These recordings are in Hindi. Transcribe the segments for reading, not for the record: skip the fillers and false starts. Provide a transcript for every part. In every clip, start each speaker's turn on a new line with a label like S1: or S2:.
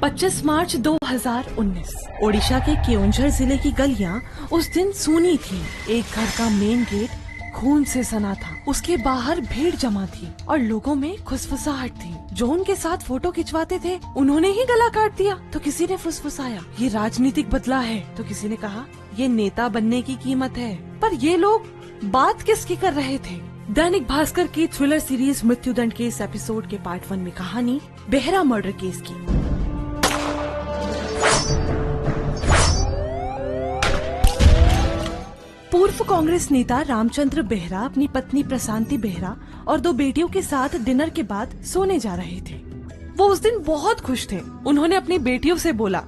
S1: 25 मार्च 2019 ओडिशा के केओंझर जिले की गलियां उस दिन सूनी थी। एक घर का मेन गेट खून से सना था। उसके बाहर भीड़ जमा थी और लोगों में खुसफुसाहट थी। जो उनके साथ फोटो खिंचवाते थे उन्होंने ही गला काट दिया। तो किसी ने फुसफुसाया, ये राजनीतिक बदला है। तो किसी ने कहा, ये नेता बनने की कीमत है। पर ये लोग बात किसकी कर रहे थे? दैनिक भास्कर की थ्रिलर सीरीज मृत्युदंड केस एपिसोड के पार्ट 1 में कहानी बेहरा मर्डर केस की। पूर्व कांग्रेस नेता रामचंद्र बेहरा अपनी पत्नी प्रशांति बेहरा और 2 बेटियों के साथ डिनर के बाद सोने जा रहे थे। वो उस दिन बहुत खुश थे। उन्होंने अपनी बेटियों से बोला,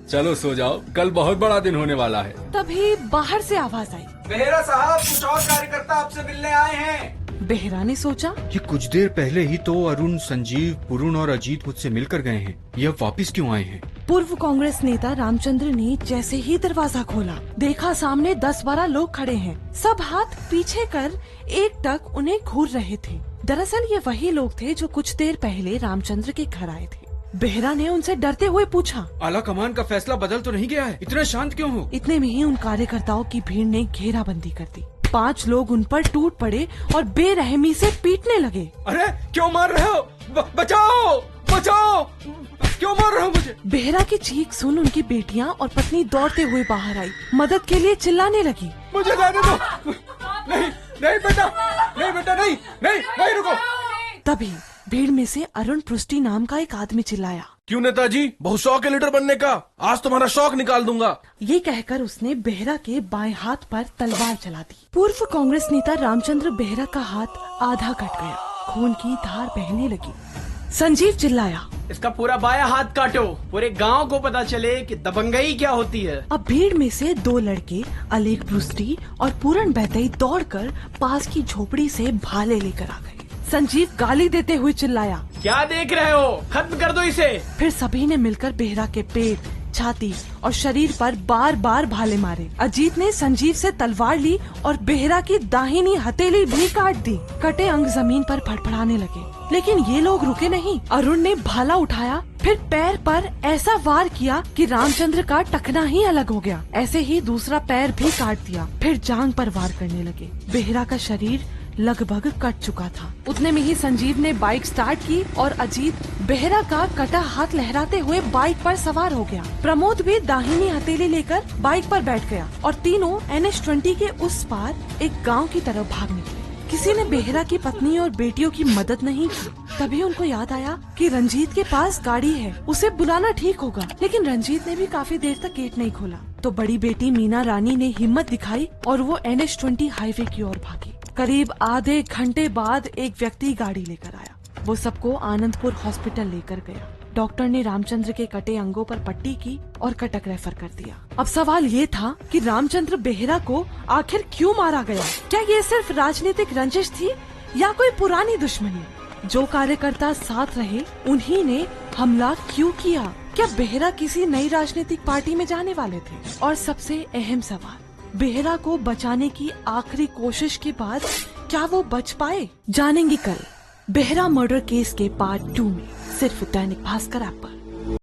S2: चलो सो जाओ, कल बहुत बड़ा दिन होने वाला है।
S1: तभी बाहर से आवाज आई,
S3: बेहरा साहब, कुछ और कार्यकर्ता आपसे मिलने आए हैं।
S1: बेहरा ने सोचा,
S4: ये कुछ देर पहले ही तो अरुण, संजीव, पुरुण और अजीत मुझसे मिलकर गए हैं। ये अब वापिस क्यों आए हैं?
S1: पूर्व कांग्रेस नेता रामचंद्र ने जैसे ही दरवाजा खोला, देखा सामने 10-12 लोग खड़े हैं। सब हाथ पीछे कर एकटक उन्हें घूर रहे थे। दरअसल ये वही लोग थे जो कुछ देर पहले रामचंद्र के घर आए थे। बेहरा ने उनसे डरते हुए पूछा,
S4: आला कमान का फैसला बदल तो नहीं गया है? इतने शांत क्यों हो?
S1: इतने में ही उन कार्यकर्ताओं की भीड़ ने घेराबंदी कर दी। 5 लोग उन पर टूट पड़े और बेरहमी से पीटने लगे।
S4: अरे क्यों मार रहे हो? बचाओ बचाओ, क्यों मार रहे हो मुझे?
S1: बेहरा की चीख सुन उनकी बेटियां और पत्नी दौड़ते हुए बाहर आई, मदद के लिए चिल्लाने लगी।
S4: मुझे जाने दो। नहीं नहीं बेटा, नहीं बेटा, नहीं नहीं नहीं, रुको।
S1: तभी भीड़ में से अरुण पृष्टि नाम का एक आदमी चिल्लाया,
S3: क्यों नेताजी, बहुत शौक है लीडर बनने का, आज तुम्हारा शौक निकाल दूंगा।
S1: ये कहकर उसने बेहरा के बाएं हाथ पर तलवार चला दी। पूर्व कांग्रेस नेता रामचंद्र बेहरा का हाथ आधा कट गया, खून की धार बहने लगी। संजीव चिल्लाया,
S5: इसका पूरा बायां हाथ काटो, पूरे गांव को पता चले कि दबंगई क्या होती है।
S1: अब भीड़ में से 2 लड़के अलेख पृष्टि और पूरण बैतई दौड़कर पास की झोपड़ी से भाले लेकर आ गए। संजीव गाली देते हुए चिल्लाया,
S5: क्या देख रहे हो, खत्म कर दो इसे।
S1: फिर सभी ने मिलकर बेहरा के पेट, छाती और शरीर पर बार बार भाले मारे। अजीत ने संजीव से तलवार ली और बेहरा की दाहिनी हथेली भी काट दी। कटे अंग जमीन पर फड़फड़ाने लगे, लेकिन ये लोग रुके नहीं। अरुण ने भाला उठाया, फिर पैर पर ऐसा वार किया कि रामचंद्र का टखना ही अलग हो गया। ऐसे ही दूसरा पैर भी काट दिया, फिर जांग पर वार करने लगे। बेहरा का शरीर लगभग कट चुका था। उतने में ही संजीव ने बाइक स्टार्ट की और अजीत बेहरा का कटा हाथ लहराते हुए बाइक पर सवार हो गया। प्रमोद भी दाहिनी हथेली लेकर बाइक पर बैठ गया और तीनों NH20 के उस पार एक गांव की तरफ भाग निकले। किसी ने बेहरा की पत्नी और बेटियों की मदद नहीं की। तभी उनको याद आया कि रंजीत के पास गाड़ी है, उसे बुलाना ठीक होगा। लेकिन रंजीत ने भी काफी देर तक गेट नहीं खोला। तो बड़ी बेटी मीना रानी ने हिम्मत दिखाई और वो NH20 हाईवे की ओर भागी। करीब आधे घंटे बाद एक व्यक्ति गाड़ी लेकर आया। वो सबको आनंदपुर हॉस्पिटल लेकर गया। डॉक्टर ने रामचंद्र के कटे अंगों पर पट्टी की और कटक रेफर कर दिया। अब सवाल ये था कि रामचंद्र बेहरा को आखिर क्यों मारा गया? क्या ये सिर्फ राजनीतिक रंजिश थी या कोई पुरानी दुश्मनी? जो कार्यकर्ता साथ रहे उन्हीं ने हमला क्यों किया? क्या बेहरा किसी नई राजनीतिक पार्टी में जाने वाले थे? और सबसे अहम सवाल, बेहरा को बचाने की आखिरी कोशिश के बाद क्या वो बच पाए? जानेंगे कल बेहरा मर्डर केस के पार्ट 2 में, सिर्फ दैनिक भास्कर ऐप पर।